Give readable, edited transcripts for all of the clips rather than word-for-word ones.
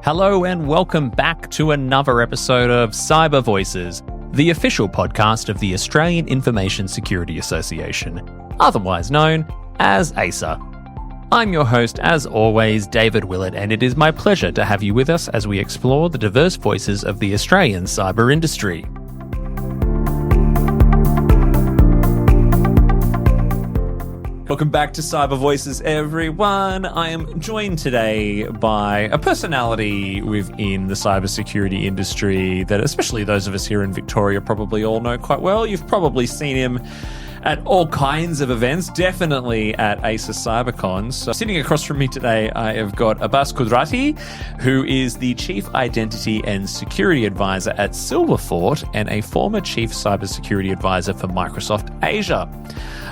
Hello and welcome back to another episode of Cyber Voices, the official podcast of the Australian Information Security Association, otherwise known as ASA. I'm your host, as always, David Willett, and it is my pleasure to have you with us as we explore the diverse voices of the Australian cyber industry. Welcome back to Cyber Voices, everyone. I am joined today by a personality within the cybersecurity industry that especially those of us here in Victoria probably all know quite well. You've probably seen him at all kinds of events, definitely at ASA CyberCon. So sitting across from me today, I have got Abbas Kudrati, who is the Chief Identity and Security Advisor at Silverfort and a former Chief Cybersecurity Advisor for Microsoft Asia.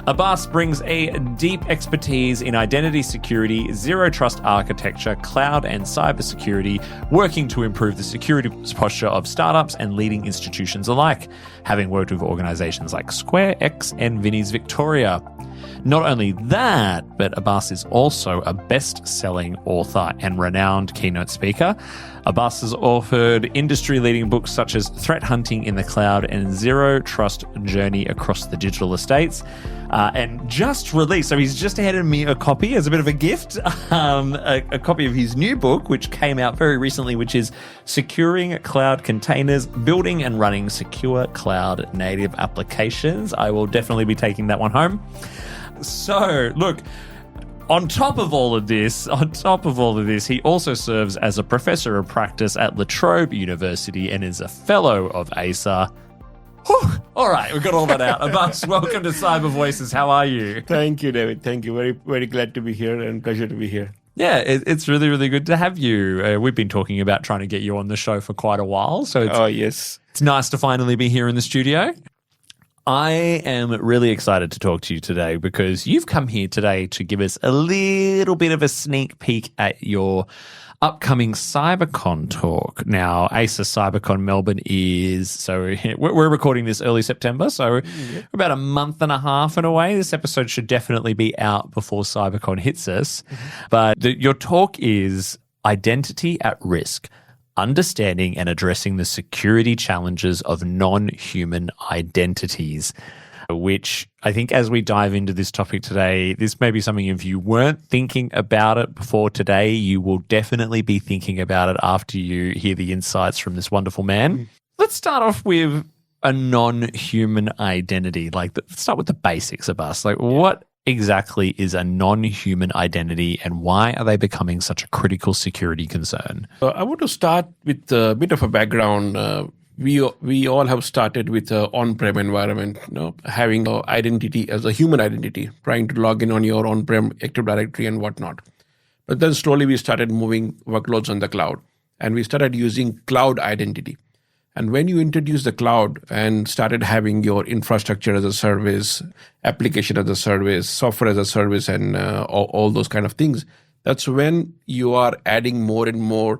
Abbas brings a deep expertise in identity security, zero trust architecture, cloud and cybersecurity, working to improve the security posture of startups and leading institutions alike, having worked with organizations like Square, X, and Vinny's Victoria. Not only that, but Abbas is also a best-selling author and renowned keynote speaker. Abbas has authored industry-leading books such as Threat Hunting in the Cloud and Zero Trust Journey Across the Digital Estates. And just released, so he's just handed me a copy as a bit of a gift, a copy of his new book, which came out very recently, which is Securing Cloud Containers, Building and Running Secure Cloud Native Applications. I will definitely be taking that one home. So, look, on top of all of this, he also serves as a professor of practice at La Trobe University and is a fellow of ASA. Whew. All right, we've got all that out. Abbas, welcome to Cyber Voices. How are you? Thank you, David. Thank you. Very, very glad to be here and pleasure to be here. Yeah, it's really, really good to have you. We've been talking about trying to get you on the show for quite a while. So yes. It's nice to finally be here in the studio. I am really excited to talk to you today because you've come here today to give us a little bit of a sneak peek at your upcoming CyberCon talk. Now, ASA CyberCon Melbourne we're recording this early September, so we're about a month and a half in a way. This episode should definitely be out before CyberCon hits us. But your talk is Identity at Risk, Understanding and Addressing the Security Challenges of Non-Human Identities, which I think as we dive into this topic today, this may be something if you weren't thinking about it before today, you will definitely be thinking about it after you hear the insights from this wonderful man. Let's start off with a non-human identity. Let's start with the basics of us. What exactly is a non-human identity and why are they becoming such a critical security concern? I want to start with a bit of a background. We all have started with an on-prem environment, having an identity as a human identity, trying to log in on your on-prem Active Directory and whatnot. But then slowly we started moving workloads on the cloud and we started using cloud identity. And when you introduce the cloud and started having your infrastructure as a service, application as a service, software as a service, and all those kind of things, that's when you are adding more and more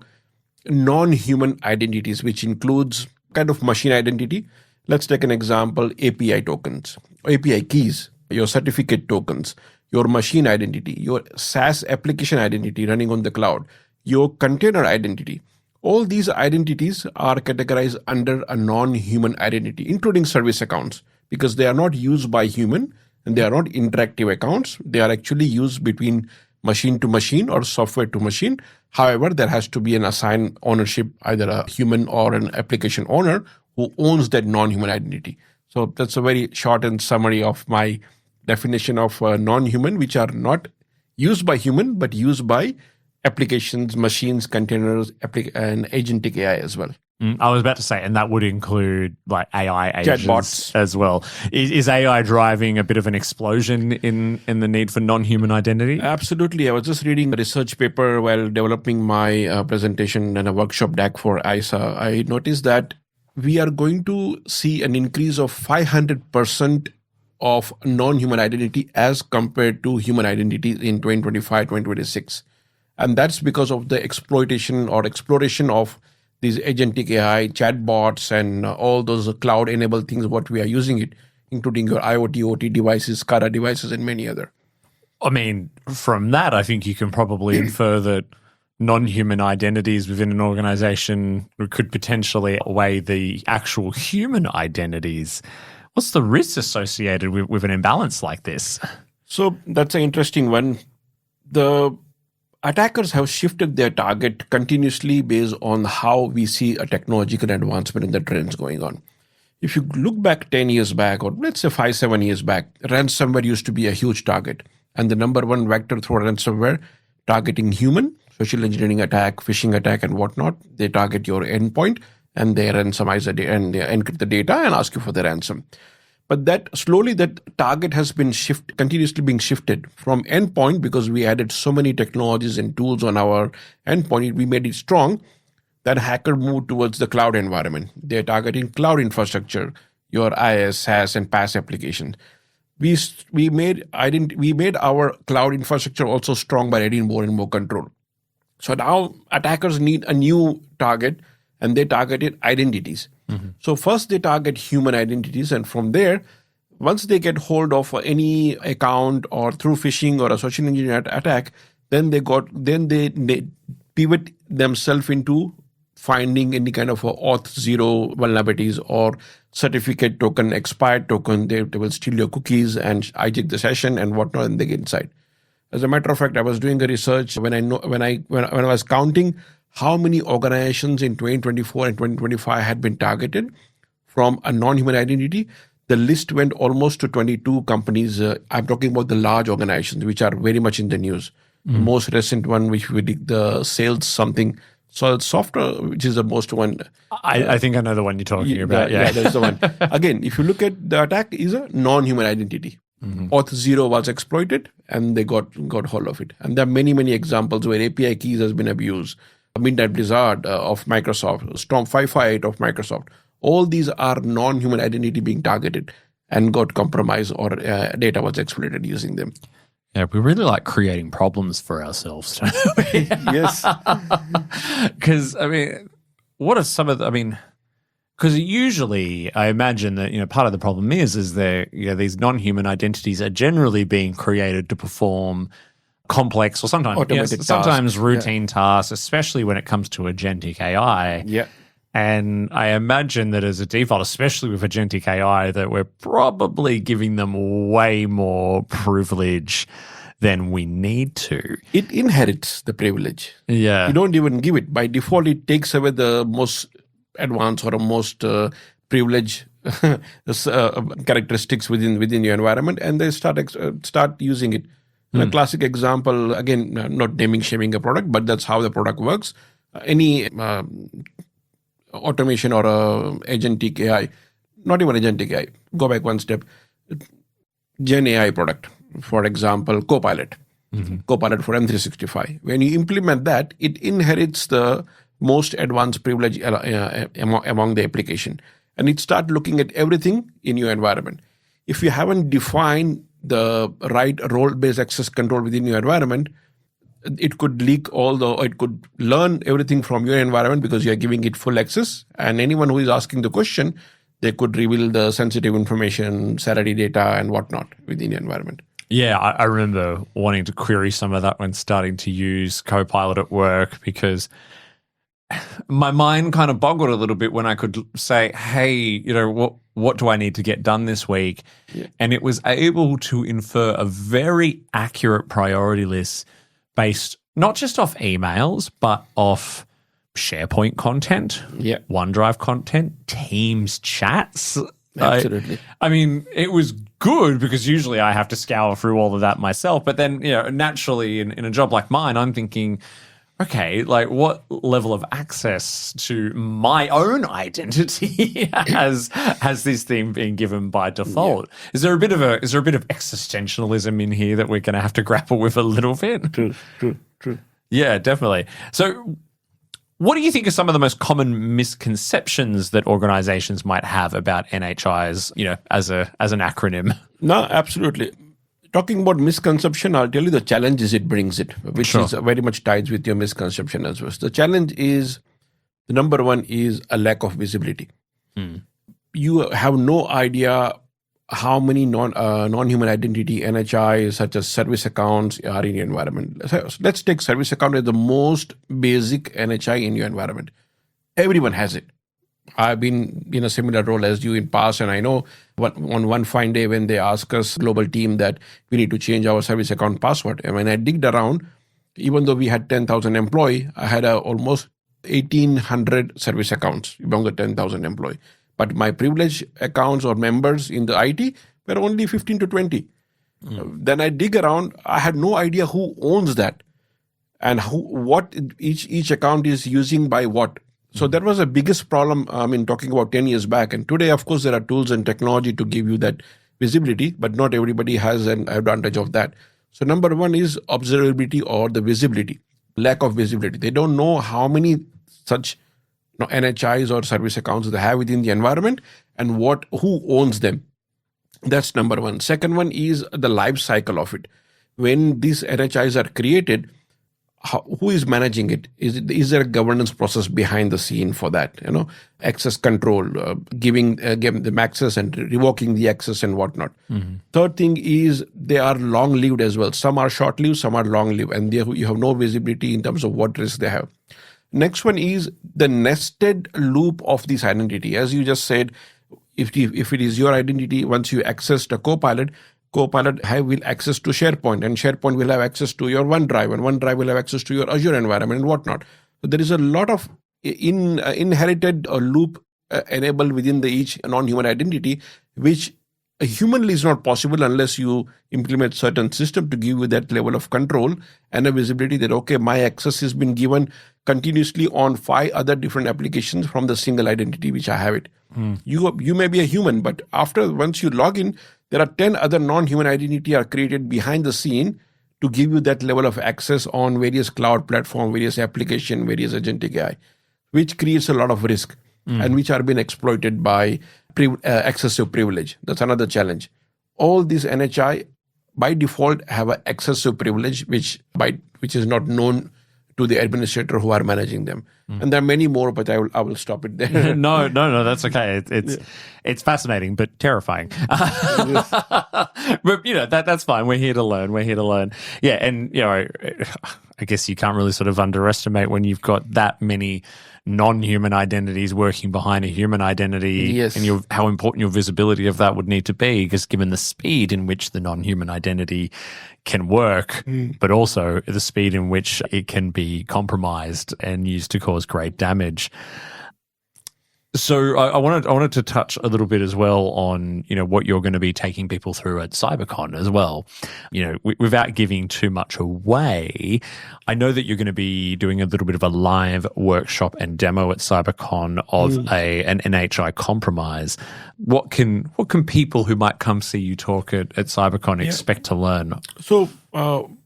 non-human identities, which includes kind of machine identity. Let's take an example, API tokens, API keys, your certificate tokens, your machine identity, your SaaS application identity running on the cloud, your container identity. All these identities are categorized under a non-human identity, including service accounts, because they are not used by human and they are not interactive accounts. They are actually used between machine to machine or software to machine. However, there has to be an assigned ownership, either a human or an application owner who owns that non-human identity. So that's a very short and summary of my definition of non-human, which are not used by human, but used by applications, machines, containers, and agentic AI as well. I was about to say, and that would include AI agents chatbots as well. Is AI driving a bit of an explosion in the need for non-human identity? Absolutely. I was just reading a research paper while developing my presentation and a workshop deck for ISA. I noticed that we are going to see an increase of 500% of non-human identity as compared to human identity in 2025, 2026. And that's because of the exploitation or exploration of these agentic AI, chatbots, and all those cloud-enabled things, what we are using it, including your IoT, OT devices, SCADA devices, and many other. I mean, from that, I think you can probably infer that non-human identities within an organization could potentially outweigh the actual human identities. What's the risk associated with an imbalance like this? So that's an interesting one. The attackers have shifted their target continuously based on how we see a technological advancement and the trends going on. If you look back 10 years back, or let's say 5-7 years back, ransomware used to be a huge target. And the number one vector through ransomware, targeting human, social engineering attack, phishing attack, and whatnot. They target your endpoint and they ransomize the and they encrypt the data and ask you for the ransom. But that slowly that target has been continuously being shifted from endpoint, because we added so many technologies and tools on our endpoint, we made it strong. That hacker moved towards the cloud environment. They're targeting cloud infrastructure, your IaaS, SaaS, and PaaS applications. We made our cloud infrastructure also strong by adding more and more control. So now attackers need a new target, and they targeted identities. Mm-hmm. So first they target human identities, and from there, once they get hold of any account or through phishing or a social engineering attack, then they pivot themselves into finding any kind of a auth 0 vulnerabilities or certificate token, expired token. They will steal your cookies and hijack the session and whatnot, and they get inside. As a matter of fact, I was doing a research when I was counting how many organizations in 2024 and 2025 had been targeted from a non-human identity. The list went almost to 22 companies. I'm talking about the large organizations, which are very much in the news. The most recent one, which we did, the sales software, which is the most one. I think I know the one you're talking about. Yeah, that's the one. Again, if you look at the attack, is a non-human identity. Auth 0 was exploited, and they got hold of it. And there are many, many examples where API keys has been abused. Midnight Blizzard of Microsoft, Storm 558 of Microsoft. All these are non-human identity being targeted and got compromised, or data was exploited using them. Yeah, we really like creating problems for ourselves, don't we? Yes. Because, what are some of the, because usually I imagine that, part of the problem is that, these non-human identities are generally being created to perform complex or sometimes routine tasks, especially when it comes to agentic AI. Yeah. And I imagine that as a default, especially with agentic AI, that we're probably giving them way more privilege than we need to. It inherits the privilege. Yeah. You don't even give it. By default, it takes away the most advanced or most privileged characteristics within your environment, and they start using it. A classic example, again, not naming, shaming a product, but that's how the product works. Any automation or agentic AI, not even agentic AI, go back one step. Gen AI product, for example, Copilot. Copilot for M365. When you implement that, it inherits the most advanced privilege among the application. And it starts looking at everything in your environment. If you haven't defined the right role-based access control within your environment, it could leak it could learn everything from your environment because you're giving it full access. And anyone who is asking the question, they could reveal the sensitive information, salary data, and whatnot within your environment. Yeah, I remember wanting to query some of that when starting to use Copilot at work, because my mind kind of boggled a little bit when I could say, hey, what do I need to get done this week? Yeah. And it was able to infer a very accurate priority list based not just off emails, but off SharePoint content, OneDrive content, Teams chats. Absolutely. It was good because usually I have to scour through all of that myself. But then, naturally in a job like mine, I'm thinking, okay, like what level of access to my own identity has this thing been given by default? Yeah. Is there a bit of existentialism in here that we're going to have to grapple with a little bit? True. Yeah, definitely. So what do you think are some of the most common misconceptions that organizations might have about NHIs, as an acronym? No, absolutely. Talking about misconception, I'll tell you the challenges it brings which is very much tied with your misconception as well. The challenge is, the number one is a lack of visibility. You have no idea how many non-human identity NHI such as service accounts are in your environment. So let's take service account as the most basic NHI in your environment. Everyone has it. I've been in a similar role as you in past, and I know on one fine day when they ask us global team that we need to change our service account password, and when I digged around, even though we had 10,000 employee, I had almost 1,800 service accounts among the 10,000 employee. But my privileged accounts or members in the IT were only 15 to 20. Then I dig around, I had no idea who owns that and what each account is using by what. So that was the biggest problem, talking about 10 years back. And today, of course, there are tools and technology to give you that visibility, but not everybody has an advantage of that. So number one is observability or the visibility, lack of visibility. They don't know how many such NHIs or service accounts they have within the environment and who owns them. That's number one. Second one is the life cycle of it. When these NHIs are created, who is managing it? Is there a governance process behind the scene for that? Access control, giving them access and revoking the access and whatnot. Mm-hmm. Third thing is they are long-lived as well. Some are short-lived, some are long-lived, and you have no visibility in terms of what risk they have. Next one is the nested loop of this identity. As you just said, if it is your identity, once you access the Copilot will access to SharePoint, and SharePoint will have access to your OneDrive, and OneDrive will have access to your Azure environment and whatnot. So there is a lot of inherited loop enabled within each non-human identity, which humanly is not possible unless you implement certain system to give you that level of control and a visibility that, okay, my access has been given continuously on 5 other different applications from the single identity which I have it. You may be a human, but once you log in, there are 10 other non-human identity are created behind the scene to give you that level of access on various cloud platform, various application, various agentic AI, which creates a lot of risk and which are being exploited by excessive privilege. That's another challenge. All these NHI by default have an excessive privilege, which is not known to the administrator who are managing them. And there are many more, but I will stop it there. No, that's okay. It's fascinating, but terrifying. But that's fine. We're here to learn. Yeah, and I guess you can't really sort of underestimate when you've got that many non-human identities working behind a human identity, yes, and how important your visibility of that would need to be, because given the speed in which the non-human identity can work, but also the speed in which it can be compromised and used to cause great damage. So I wanted to touch a little bit as well on what you're going to be taking people through at CyberCon as well. Without giving too much away, I know that you're going to be doing a little bit of a live workshop and demo at CyberCon of an NHI compromise. What can people who might come see you talk at CyberCon expect to learn? So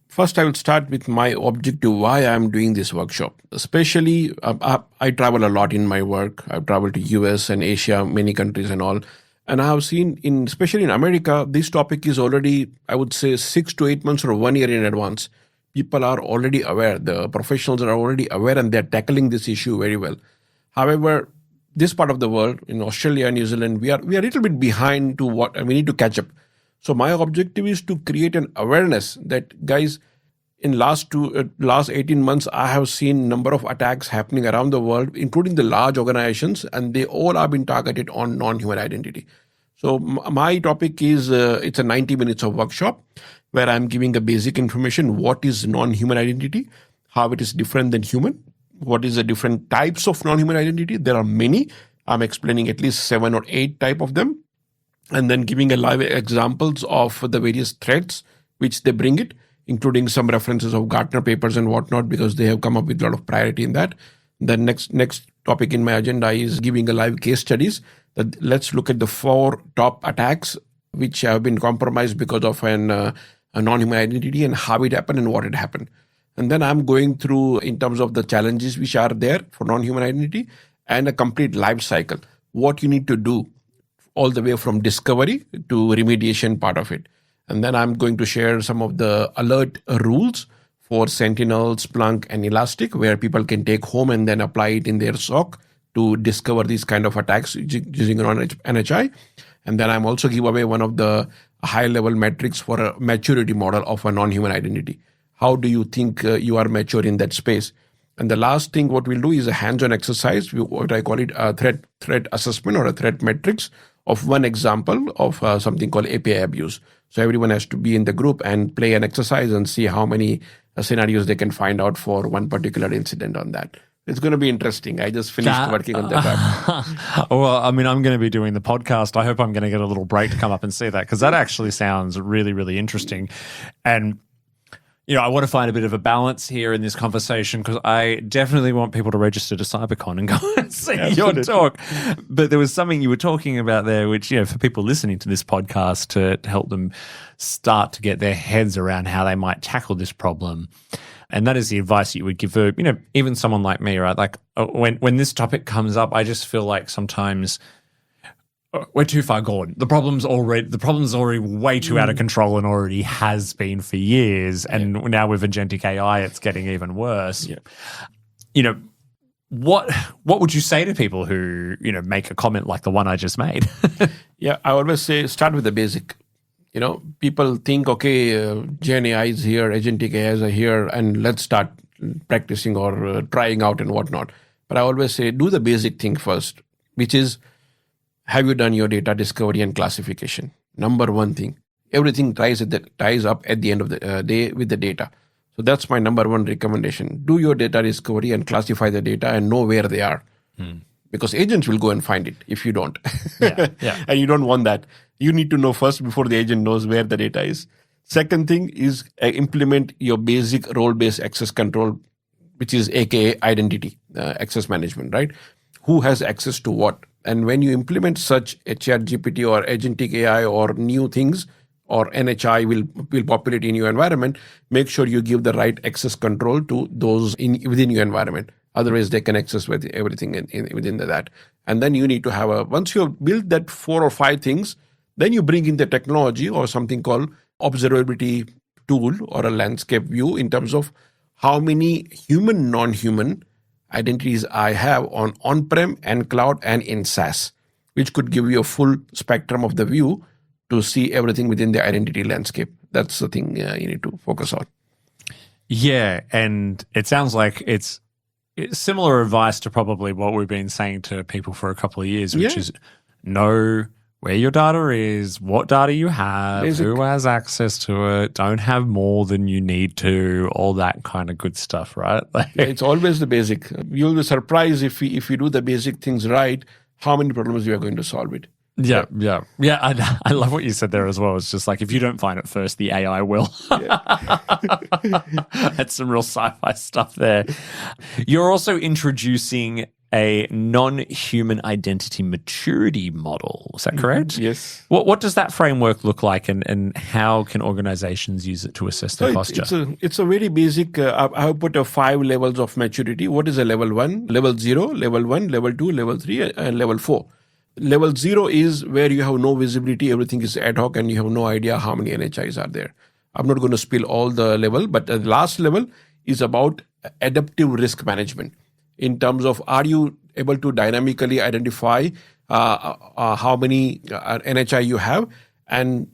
first, I will start with my objective, why I'm doing this workshop. Especially, I travel a lot in my work. I've traveled to US and Asia, many countries and all. And I have seen, especially in America, this topic is already, I would say, 6 to 8 months or 1 year in advance. People are already aware. The professionals are already aware, and they're tackling this issue very well. However, this part of the world, in Australia and New Zealand, we are a little bit behind to what, and we need to catch up. So my objective is to create an awareness that, guys, in last 18 months, I have seen number of attacks happening around the world, including the large organizations, and they all have been targeted on non-human identity. So my topic is, it's a 90 minutes of workshop where I'm giving a basic information. What is non-human identity? How it is different than human? What is the different types of non-human identity? There are many. I'm explaining at least 7 or 8 type of them, and then giving a live examples of the various threats which they bring it, including some references of Gartner papers and whatnot, because they have come up with a lot of priority in that. The next topic in my agenda is giving a live case studies. That let's look at the 4 top attacks which have been compromised because of a non-human identity and how it happened and what had happened. And then I'm going through in terms of the challenges which are there for non-human identity and a complete life cycle. What you need to do all the way from discovery to remediation part of it. And then I'm going to share some of the alert rules for Sentinel, Splunk, and Elastic, where people can take home and then apply it in their SOC to discover these kind of attacks using an NHI. And then I'm also give away one of the high-level metrics for a maturity model of a non-human identity. How do you think you are mature in that space? And the last thing what we'll do is a hands-on exercise, what I call it a threat assessment or a threat metrics of one example of something called API abuse. So everyone has to be in the group and play an exercise and see how many scenarios they can find out for one particular incident on that. It's going to be interesting. I just finished working on that. Well, I mean, I'm going to be doing the podcast. I hope I'm going to get a little break to come up and see that, because that actually sounds really, really interesting. And I want to find a bit of a balance here in this conversation, because I definitely want people to register to CyberCon and go and see your talk. But there was something you were talking about there, which, for people listening to this podcast to help them start to get their heads around how they might tackle this problem. And that is the advice that you would give, even someone like me, right? Like when this topic comes up, I just feel like sometimes we're too far gone. The problem's already way too out of control and already has been for years. And now with agentic AI, it's getting even worse. Yeah. What would you say to people who, make a comment like the one I just made? I always say start with the basic. People think, okay, Gen AI is here, agentic AIs are here, and let's start practicing or trying out and whatnot. But I always say do the basic thing first, which is, have you done your data discovery and classification? Number one thing. Everything ties up at the end of the day with the data. So that's my number one recommendation. Do your data discovery and classify the data and know where they are. Because agents will go and find it if you don't. And you don't want that. You need to know first before the agent knows where the data is. Second thing is implement your basic role-based access control, which is AKA identity access management, right? Who has access to what? And when you implement such a chat GPT or agentic AI or new things, or NHI will populate in your environment, make sure you give the right access control to those within your environment. Otherwise, they can access with everything within that. And then you need to have once you have built that 4 or 5 things, then you bring in the technology or something called observability tool or a landscape view in terms of how many human, non-human identities I have on-prem and cloud and in SaaS, which could give you a full spectrum of the view to see everything within the identity landscape. That's the thing you need to focus on. Yeah, and it sounds like it's similar advice to probably what we've been saying to people for a couple of years, which is know where your data is, what data you have, who has access to it, don't have more than you need to, all that kind of good stuff, right? It's always the basic. You'll be surprised if you do the basic things right, how many problems you are going to solve it. Yeah. I love what you said there as well. It's just like, if you don't find it first, the AI will. That's some real sci-fi stuff there. You're also introducing a non-human identity maturity model. Is that correct? Yes. What does that framework look like, and how can organizations use it to assess their posture? It's a very basic, I have put 5 levels of maturity. What is a level 1, level 0, level 1, level 2, level 3, and level 4. Level 0 is where you have no visibility, everything is ad hoc, and you have no idea how many NHIs are there. I'm not going to spill all the level, but the last level is about adaptive risk management. In terms of, are you able to dynamically identify how many NHI you have, and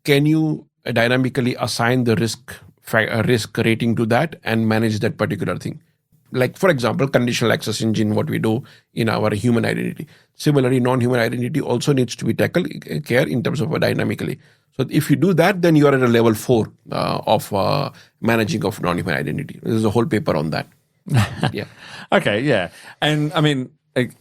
can you dynamically assign the risk rating to that and manage that particular thing? Like, for example, conditional access engine, what we do in our human identity. Similarly, non-human identity also needs to be tackled care in terms of dynamically. So if you do that, then you are at a level 4 of managing of non-human identity. There's a whole paper on that. Yeah. Okay, yeah. And I mean,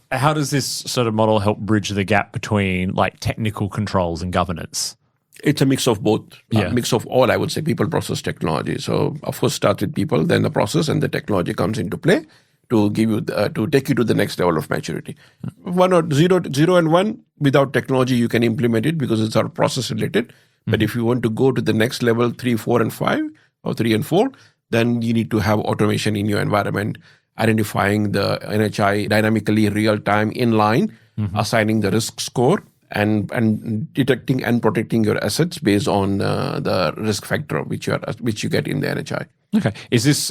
how does this sort of model help bridge the gap between like technical controls and governance? It's a mix of both, a mix of all, I would say, people, process, technology. So, of course, start with people, then the process and the technology comes into play to give you to take you to the next level of maturity. 1 or 0 and 1, without technology, you can implement it because it's all process related. But if you want to go to the next level, 3, 4, and 5, or 3 and 4, then you need to have automation in your environment, identifying the NHI dynamically, real time, inline, assigning the risk score, and detecting and protecting your assets based on the risk factor which you get in the NHI. Okay, is this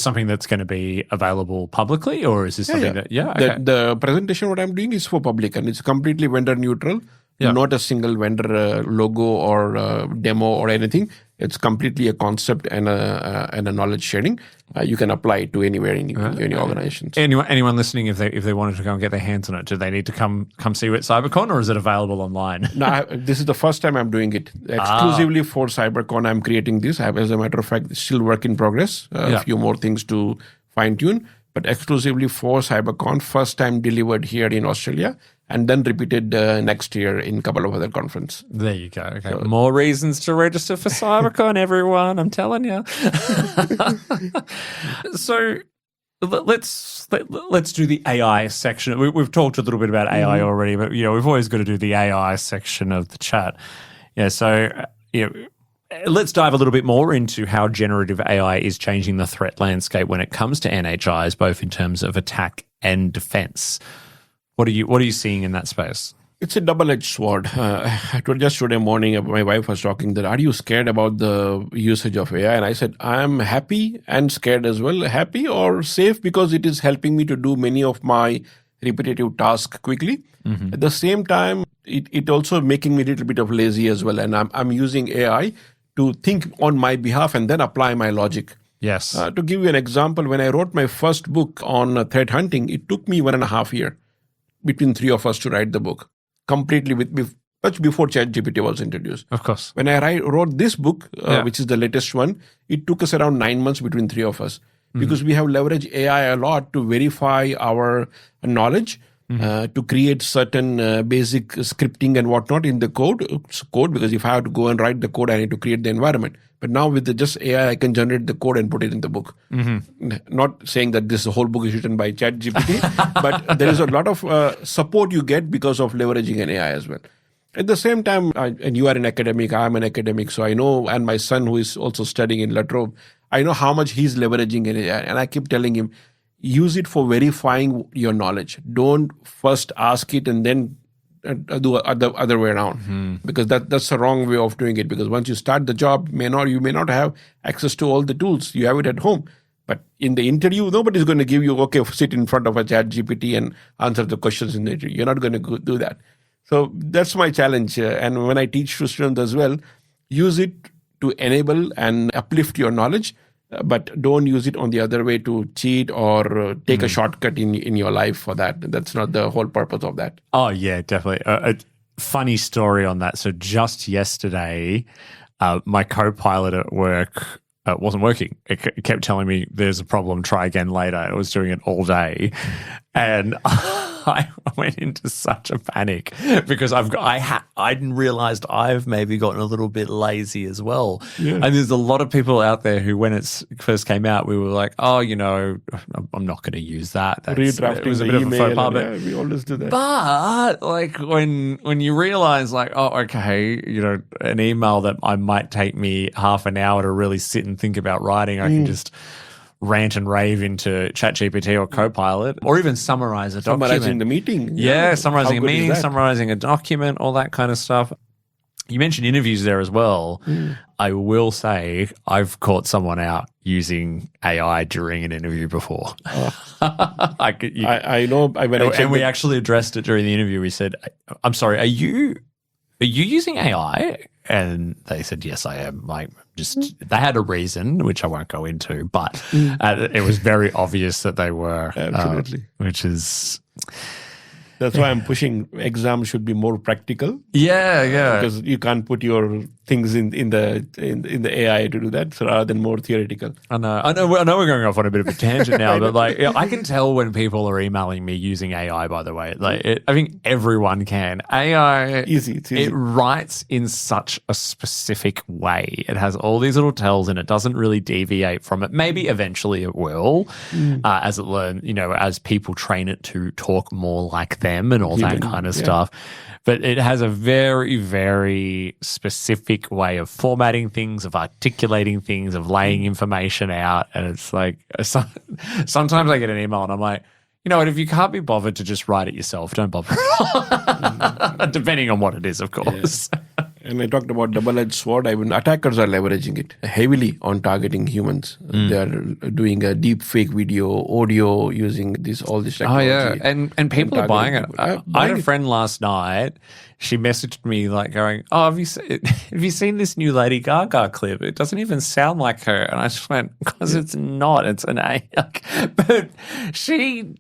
something that's going to be available publicly, or is this something that? Yeah, okay. The presentation what I'm doing is for public, and it's completely vendor neutral. Yeah. not a single vendor logo or demo or anything. It's completely a concept and a knowledge sharing. You can apply it to anywhere in any organizations. Anyone listening, if they wanted to go and get their hands on it, do they need to come see you at CyberCon, or is it available online? No, this is the first time I'm doing it exclusively for CyberCon. I'm creating this. As a matter of fact, it's still work in progress. A few more things to fine tune, but exclusively for CyberCon. First time delivered here in Australia, and then repeated next year in a couple of other conferences. There you go. Okay, more reasons to register for CyberCon, everyone. I'm telling you. So let's do the AI section. We've talked a little bit about AI already, but we've always got to do the AI section of the chat. Yeah. So let's dive a little bit more into how generative AI is changing the threat landscape when it comes to NHIs, both in terms of attack and defense. What are you seeing in that space? It's a double-edged sword. Just today morning, my wife was talking that, are you scared about the usage of AI? And I said, I'm happy and scared as well. Happy or safe because it is helping me to do many of my repetitive tasks quickly. Mm-hmm. At the same time, it also making me a little bit of lazy as well. And I'm using AI to think on my behalf and then apply my logic. Yes. To give you an example, when I wrote my first book on threat hunting, it took me 1.5 years between three of us to write the book, completely much before ChatGPT was introduced. Of course. When I wrote this book, which is the latest one, it took us around 9 months between three of us because we have leveraged AI a lot to verify our knowledge, to create certain basic scripting and whatnot in the code, because if I have to go and write the code, I need to create the environment. But now with just AI, I can generate the code and put it in the book. Mm-hmm. Not saying that this whole book is written by ChatGPT, but there is a lot of support you get because of leveraging an AI as well. At the same time, and you are an academic, I am an academic, so I know, and my son who is also studying in La Trobe, I know how much he's leveraging an AI. And I keep telling him, use it for verifying your knowledge. Don't first ask it and then do the other way around, because that's the wrong way of doing it. Because once you start the job, you may not have access to all the tools. You have it at home, but in the interview, nobody's going to give you, sit in front of a ChatGPT and answer the questions in the interview. You're not going to do that. So that's my challenge. And when I teach to students as well, use it to enable and uplift your knowledge, but don't use it on the other way to cheat or take a shortcut in your life for that. That's not the whole purpose of that. Oh, yeah, definitely. A funny story on that. So just yesterday, my co-pilot at work wasn't working. It kept telling me there's a problem, try again later. I was doing it all day. And I went into such a panic because I didn't realized I've maybe gotten a little bit lazy as well. Yeah. And there's a lot of people out there who, when it first came out, we were like, I'm not going to use that. Redrafting, it was a bit of a faux pas, but we always do that. But like when you realize like, an email that I might take me half an hour to really sit and think about writing, I can just rant and rave into ChatGPT or Copilot, or even summarize a document. Summarizing the meeting. Yeah, summarizing a meeting, summarizing a document, all that kind of stuff. You mentioned interviews there as well. I will say I've caught someone out using AI during an interview before. I know. And we actually addressed it during the interview. We said, I'm sorry, are you using AI? And they said, yes, I am. They had a reason, which I won't go into, but it was very obvious that they were. Absolutely. Which is... That's why I'm pushing exams should be more practical. Yeah. Because you can't put your things in the AI to do that, so rather than more theoretical. I know we're going off on a bit of a tangent now, but I can tell when people are emailing me using AI. By the way, I think everyone can. AI easy. It's easy. It writes in such a specific way. It has all these little tells, and it doesn't really deviate from it. Maybe eventually it will, as it learns. As people train it to talk more like them and all that kind of stuff. But it has a very, very specific way of formatting things, of articulating things, of laying information out. And it's like, sometimes I get an email and I'm like, you know what, if you can't be bothered to just write it yourself, don't bother. Depending on what it is, of course. Yeah. And I talked about double-edged sword. Attackers are leveraging it heavily on targeting humans. They are doing a deep fake video, audio, using all this technology. Oh yeah, and people are buying it. People. I had a friend last night. She messaged me like going, "Oh, have you seen this new Lady Gaga clip? It doesn't even sound like her." And I just went, "Because it's not. It's an AI." But she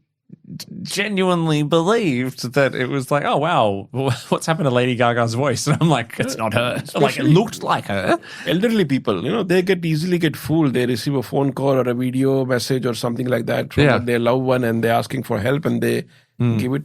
genuinely believed that it was like, oh wow, what's happened to Lady Gaga's voice? And I'm like, it's not her. Like, it looked like her. Elderly people, they easily get fooled. They receive a phone call or a video message or something like that from their loved one, and they're asking for help, and they give it.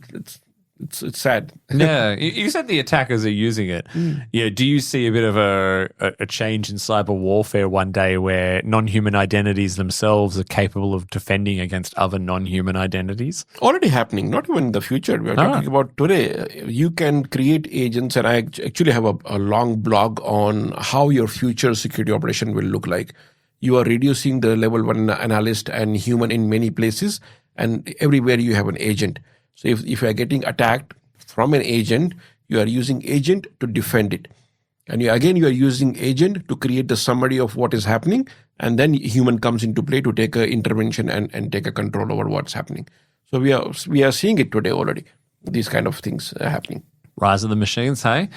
It's sad. Yeah, you said the attackers are using it. Yeah, do you see a bit of a change in cyber warfare one day where non-human identities themselves are capable of defending against other non-human identities? Already happening, not even in the future. We're talking about today. You can create agents, and I actually have a long blog on how your future security operation will look like. You are reducing the level 1 analyst and human in many places, and everywhere you have an agent. So if you are getting attacked from an agent, you are using agent to defend it. And you are using agent to create the summary of what is happening. And then human comes into play to take an intervention and take a control over what's happening. So we are seeing it today already. These kind of things are happening. Rise of the machines, hey?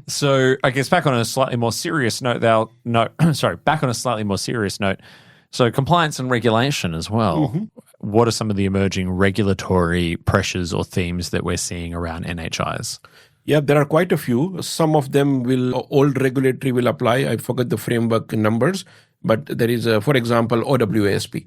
So I guess back on a slightly more serious note, so compliance and regulation as well. What are some of the emerging regulatory pressures or themes that we're seeing around NHIs? Yeah, there are quite a few. Some of them old regulatory will apply. I forget the framework numbers, but there is, for example, OWASP.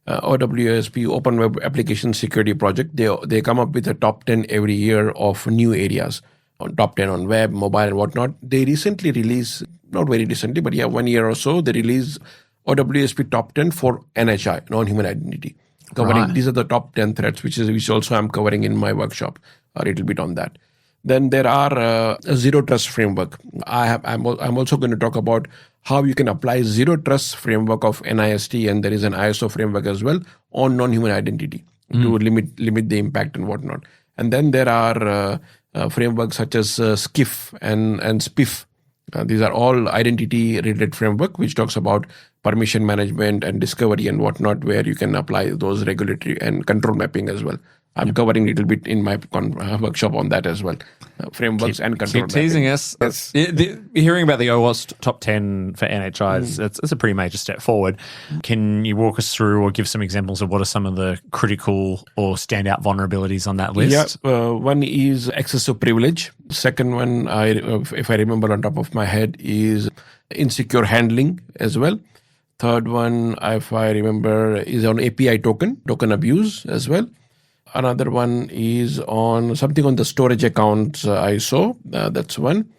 OWASP, Open Web Application Security Project. They come up with a top 10 every year of new areas, on top 10 on web, mobile, and whatnot. They recently released, not very recently, but 1 year or so, they released OWASP top 10 for NHI, non-human identity. These are the top 10 threats, which also I'm covering in my workshop, a little bit on that. Then there are a zero trust framework. I'm also going to talk about how you can apply zero trust framework of NIST, and there is an ISO framework as well on non-human identity to limit the impact and whatnot. And then there are frameworks such as SCIF and SPIF. These are all identity-related framework, which talks about permission management and discovery and whatnot, where you can apply those regulatory and control mapping as well. I'm covering a little bit in my workshop on that as well. Frameworks and control mapping. Keep teasing us. Yes. Hearing about the OWASP top 10 for NHIs, it's a pretty major step forward. Can you walk us through or give some examples of what are some of the critical or standout vulnerabilities on that list? Yeah, one is excessive privilege. Second one, if I remember on top of my head, is insecure handling as well. Third one, if I remember, is on API token abuse as well. Another one is on something on the storage accounts I saw. That's one.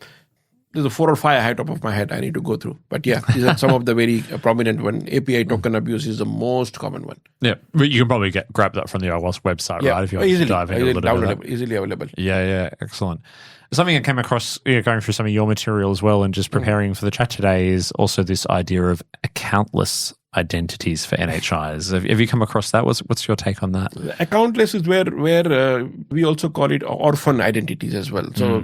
There's a 4 or 5 at top of my head I need to go through. But yeah, these are some of the very prominent one. API token abuse is the most common one. Yeah, but you can probably grab that from the OWASP website, right? If you want to dive into a little bit of that. Easily available. Yeah, excellent. Something I came across going through some of your material as well and just preparing for the chat today is also this idea of accountless identities for NHIs. Have you come across that? What's your take on that? Accountless is where we also call it orphan identities as well. So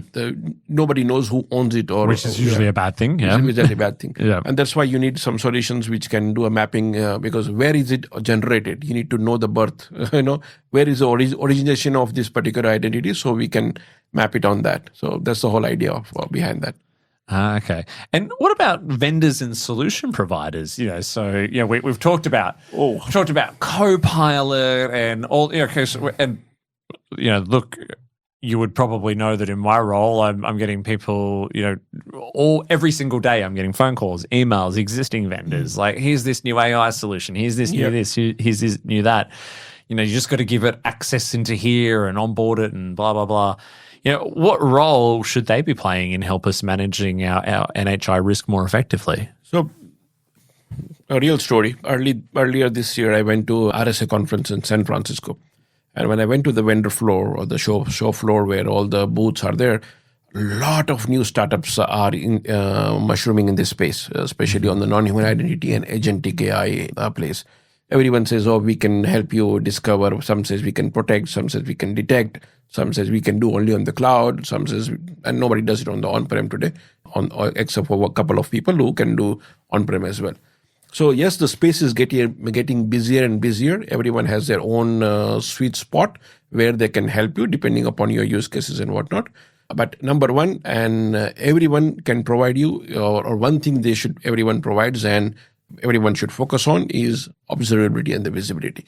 nobody knows who owns it, which is usually a bad thing. Yeah, usually a bad thing. Yeah, and that's why you need some solutions which can do a mapping because where is it generated? You need to know the birth. Where is the origination of this particular identity, so we can map it on that. So that's the whole idea behind that. Okay. And what about vendors and solution providers? We've talked about Copilot and all. Look, you would probably know that in my role, I'm getting people. Every single day, I'm getting phone calls, emails, existing vendors. Like, here's this new AI solution. Here's this new this. Here's this new that. You just got to give it access into here and onboard it and blah blah blah. What role should they be playing in help us managing our NHI risk more effectively? So, a real story. Earlier this year, I went to RSA conference in San Francisco. And when I went to the vendor floor or the show floor where all the booths are there, a lot of new startups are mushrooming in this space, especially on the non-human identity and agentic AI place. Everyone says, we can help you discover. Some says we can protect. Some says we can detect. Some says we can do only on the cloud. Some says, and nobody does it on the on-prem today. except for a couple of people who can do on-prem as well. So yes, the space is getting busier and busier. Everyone has their own sweet spot where they can help you depending upon your use cases and whatnot. But number one, and everyone can provide you, or one thing everyone provides and everyone should focus on is observability and the visibility.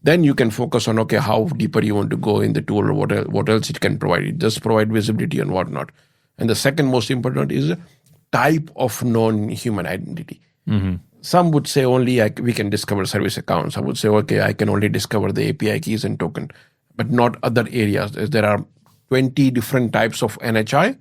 Then you can focus on, okay, how deeper you want to go in the tool or what else it can provide. It does provide visibility and whatnot. And the second most important is type of non-human identity. Some would say only we can discover service accounts. I would say, okay, I can only discover the API keys and token, but not other areas. There are 20 different types of NHI,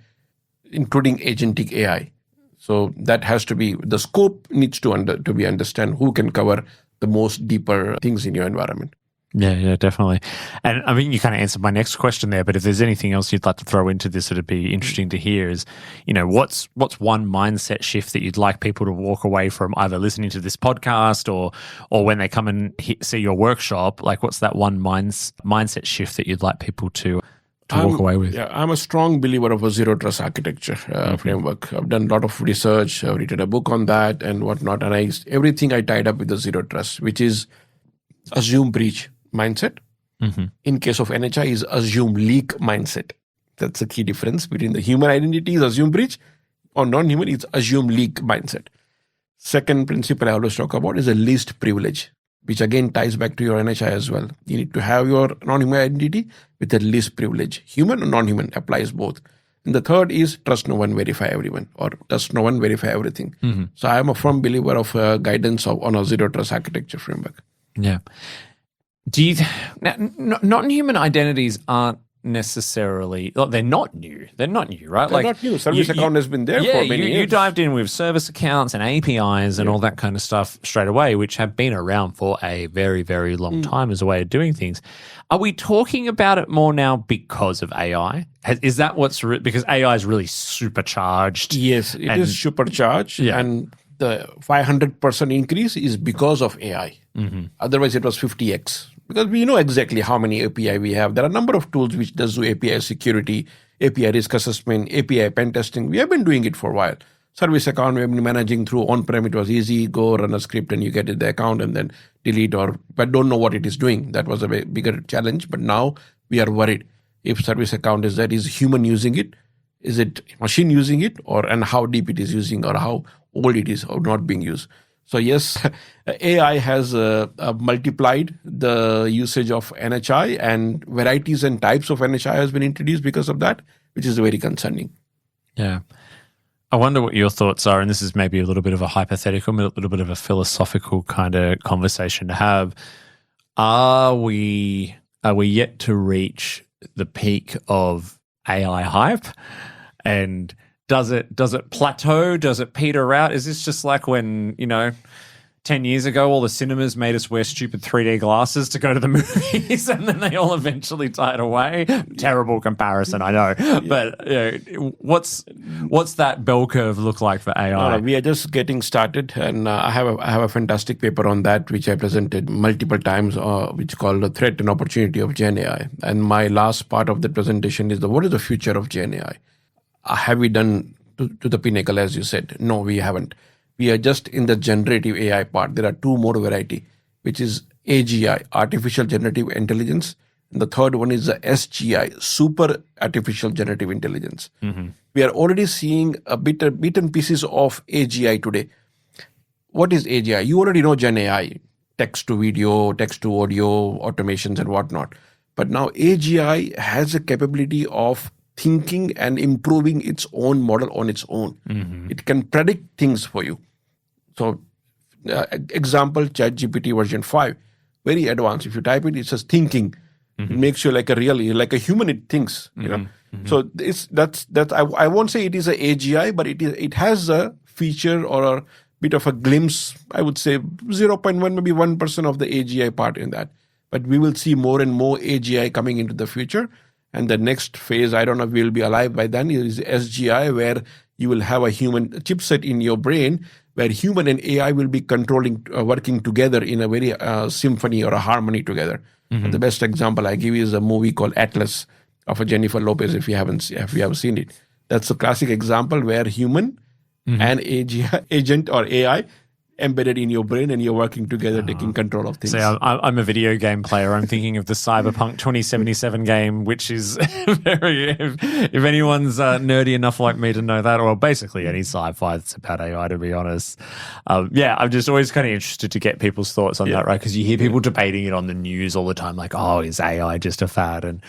including agentic AI. So that has to be, the scope needs to be understand who can cover the most deeper things in your environment. Yeah, definitely. And I mean, you kind of answered my next question there, but if there's anything else you'd like to throw into this, it'd be interesting to hear is, what's one mindset shift that you'd like people to walk away from either listening to this podcast or when they come and see your workshop, like what's that one mindset shift that you'd like people to walk away with? Yeah, I'm a strong believer of a zero trust architecture framework. I've done a lot of research. I've written a book on that and whatnot. And everything I tied up with the zero trust, which is assume breach mindset. In case of NHI is assume leak mindset. That's the key difference between the human identity is assume breach or non-human is assume leak mindset. Second principle I always talk about is a least privilege, which again ties back to your NHI as well. You need to have your non-human identity with the least privilege. Human or non-human applies both. And the third is trust no one, verify everyone, or trust no one, verify everything. So I am a firm believer of guidance on a zero trust architecture framework. Yeah. Non-human identities aren't necessarily, they're not new. They're not new, right? They're not new. Service account has been there for many years. You dived in with service accounts and APIs and all that kind of stuff straight away, which have been around for a very, very long time as a way of doing things. Are we talking about it more now because of AI? Is that because AI is really supercharged? Yes, it is supercharged. Yeah. And the 500% increase is because of AI. Otherwise, it was 50x. Because we know exactly how many API we have. There are a number of tools which does do API security, API risk assessment, API pen testing. We have been doing it for a while. Service account, we have been managing through on-prem. It was easy. Go run a script and you get the account and then delete but don't know what it is doing. That was a bigger challenge. But now we are worried. If service account is human using it? Is it machine using it? And how deep it is using or how old it is or not being used? So yes, AI has multiplied the usage of NHI and varieties and types of NHI has been introduced because of that, which is very concerning. Yeah. I wonder what your thoughts are, and this is maybe a little bit of a hypothetical, a little bit of a philosophical kind of conversation to have. Are we yet to reach the peak of AI hype? And does it plateau? Does it peter out? Is this just like when, 10 years ago, all the cinemas made us wear stupid 3D glasses to go to the movies and then they all eventually died away? Terrible comparison, I know. Yeah. But what's that bell curve look like for AI? We are just getting started, and I have a fantastic paper on that, which I presented multiple times, which is called The Threat and Opportunity of Gen AI. And my last part of the presentation is what is the future of Gen AI? Have we done to the pinnacle, as you said? No, we haven't. We are just in the generative AI part. There are two more variety, which is AGI, Artificial Generative Intelligence. And the third one is the SGI, Super Artificial Generative Intelligence. We are already seeing bit and pieces of AGI today. What is AGI? You already know Gen AI, text to video, text to audio, automations and whatnot. But now AGI has a capability of thinking and improving its own model on its own. It can predict things for you. So, example, ChatGPT version 5, very advanced. If you type it, it says thinking. It makes you like a human. It thinks. So I won't say it is a AGI, but it has a feature or a bit of a glimpse. I would say 0.1, maybe 1% of the AGI part in that. But we will see more and more AGI coming into the future. And the next phase, I don't know if we'll be alive by then, is SGI, where you will have a human chipset in your brain, where human and AI will be working together in a very symphony or a harmony together. And the best example I give is a movie called Atlas of Jennifer Lopez, if you haven't seen it. That's a classic example where human and agent or AI embedded in your brain and you're working together, taking control of things. See, I'm a video game player. I'm thinking of the Cyberpunk 2077 game, which is very, if anyone's nerdy enough like me to know that, or basically any sci-fi that's about AI, to be honest. I'm just always kind of interested to get people's thoughts on that, right? Because you hear people debating it on the news all the time, like, oh, is AI just a fad? And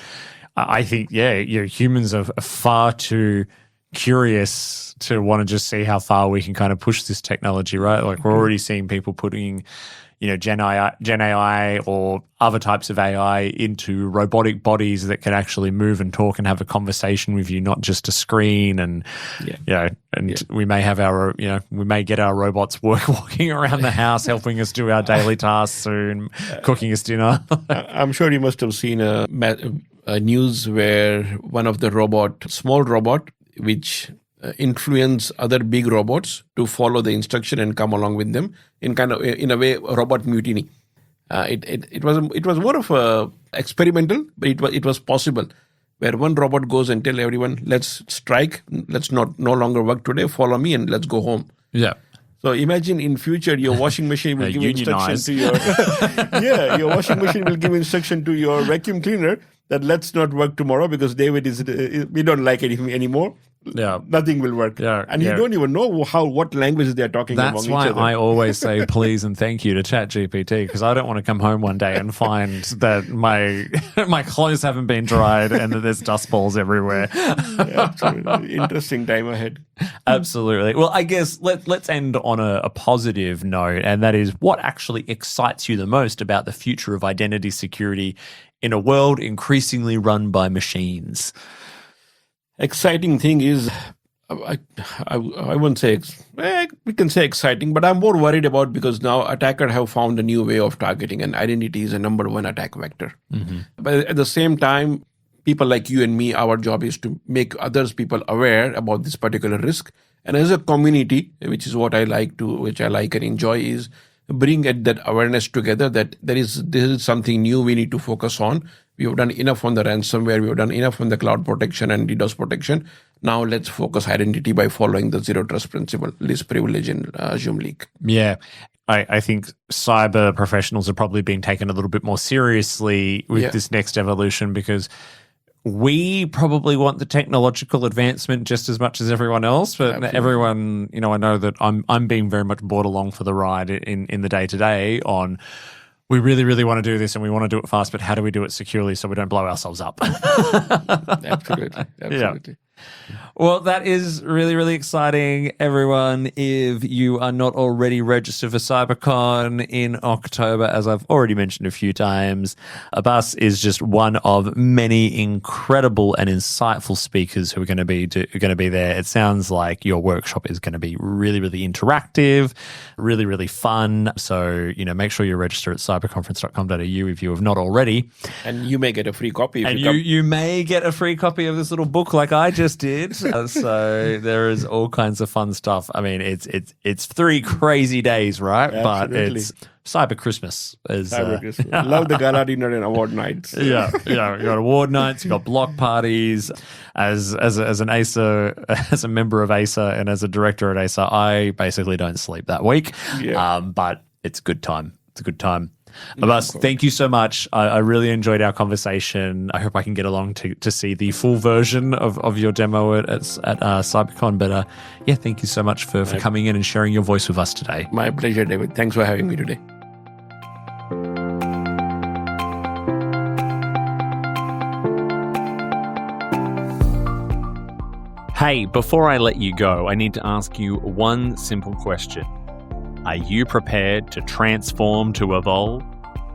I think, humans are far too curious to want to just see how far we can kind of push this technology, right? Like we're already seeing people putting, Gen AI or other types of AI into robotic bodies that can actually move and talk and have a conversation with you, not just a screen. And, we may have we may get our robots walking around the house, helping us do our daily tasks soon, cooking us dinner. I'm sure you must have seen a news where one of the small robot, which influence other big robots to follow the instruction and come along with them in a way robot mutiny. It was more of a experimental, but it was possible, where one robot goes and tell everyone, let's strike, let's no longer work today, follow me and let's go home. Yeah. So imagine in future your washing machine will give instruction to your your washing machine will give instruction to your vacuum cleaner that let's not work tomorrow because David we don't like it anymore. Yeah, nothing will work. Yeah, and you don't even know what languages they're talking among each other. That's why I always say please and thank you to ChatGPT, because I don't want to come home one day and find that my clothes haven't been dried and that there's dust balls everywhere. Yeah, absolutely. Interesting time ahead. Absolutely. Well, I guess let's end on a positive note, and that is what actually excites you the most about the future of identity security in a world increasingly run by machines. Exciting thing is, I won't say, we can say exciting, but I'm more worried about because now attackers have found a new way of targeting, and identity is a number one attack vector. Mm-hmm. But at the same time, people like you and me, our job is to make people aware about this particular risk. And as a community, which is what I like and enjoy, is bring that awareness together that this is something new we need to focus on. We have done enough on the ransomware. We have done enough on the cloud protection and DDoS protection. Now let's focus identity by following the zero trust principle, least privilege and assume leak. Yeah. I think cyber professionals are probably being taken a little bit more seriously with this next evolution, because we probably want the technological advancement just as much as everyone else, but everyone, I know that I'm being very much brought along for the ride in the day-to-day on, we really, really want to do this and we want to do it fast, but how do we do it securely so we don't blow ourselves up? Absolutely. Yeah. Well, that is really, really exciting, everyone. If you are not already registered for CyberCon in October, as I've already mentioned a few times, Abbas is just one of many incredible and insightful speakers who are going to be there. It sounds like your workshop is going to be really, really interactive, really, really fun. So, make sure you register at cyberconference.com.au if you have not already. And you may get a free copy. You may get a free copy of this little book like I just did. So there is all kinds of fun stuff. I mean, it's 3 crazy days, right? Absolutely. But it's Cyber Christmas. Cyber Christmas. Love the gala dinner and award nights. Yeah. You got award nights, you got block parties. As an ASA, as a member of ASA and as a director at ASA, I basically don't sleep that week. Yeah. But it's a good time. It's a good time. Abbas, thank you so much. I really enjoyed our conversation. I hope I can get along to see the full version of your demo at CyberCon. But thank you so much for coming in and sharing your voice with us today. My pleasure, David. Thanks for having me today. Hey, before I let you go, I need to ask you one simple question. Are you prepared to transform, to evolve?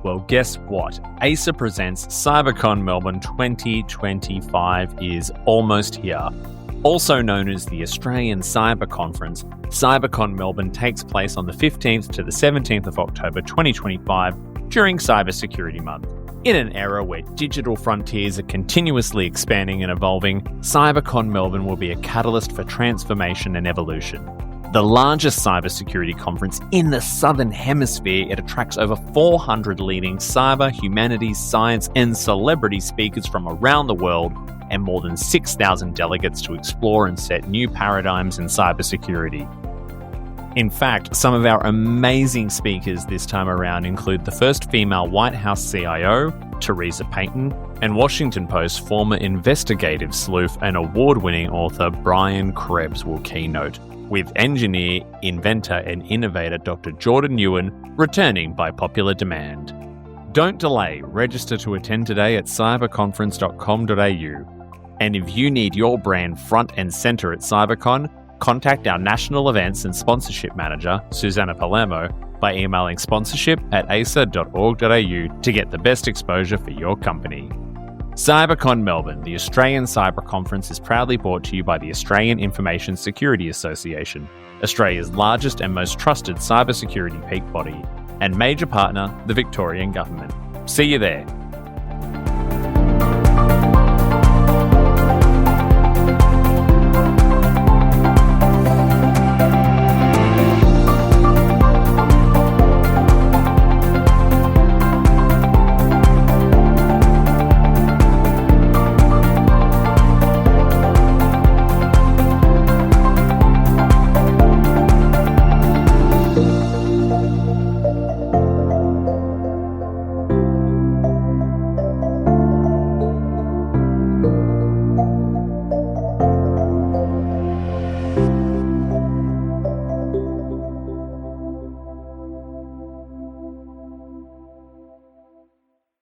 Well, guess what? ASA Presents CyberCon Melbourne 2025 is almost here. Also known as the Australian Cyber Conference, CyberCon Melbourne takes place on the 15th to the 17th of October 2025 during Cybersecurity Month. In an era where digital frontiers are continuously expanding and evolving, CyberCon Melbourne will be a catalyst for transformation and evolution. The largest cybersecurity conference in the Southern Hemisphere, it attracts over 400 leading cyber, humanities, science, and celebrity speakers from around the world, and more than 6,000 delegates to explore and set new paradigms in cybersecurity. In fact, some of our amazing speakers this time around include the first female White House CIO, Teresa Payton, and Washington Post former investigative sleuth and award-winning author Brian Krebs will keynote, with engineer, inventor, and innovator Dr. Jordan Ewan returning by popular demand. Don't delay. Register to attend today at cyberconference.com.au. And if you need your brand front and center at CyberCon, contact our national events and sponsorship manager, Susanna Palermo, by emailing sponsorship@asa.org.au to get the best exposure for your company. CyberCon Melbourne, the Australian Cyber Conference, is proudly brought to you by the Australian Information Security Association, Australia's largest and most trusted cybersecurity peak body, and major partner, the Victorian Government. See you there.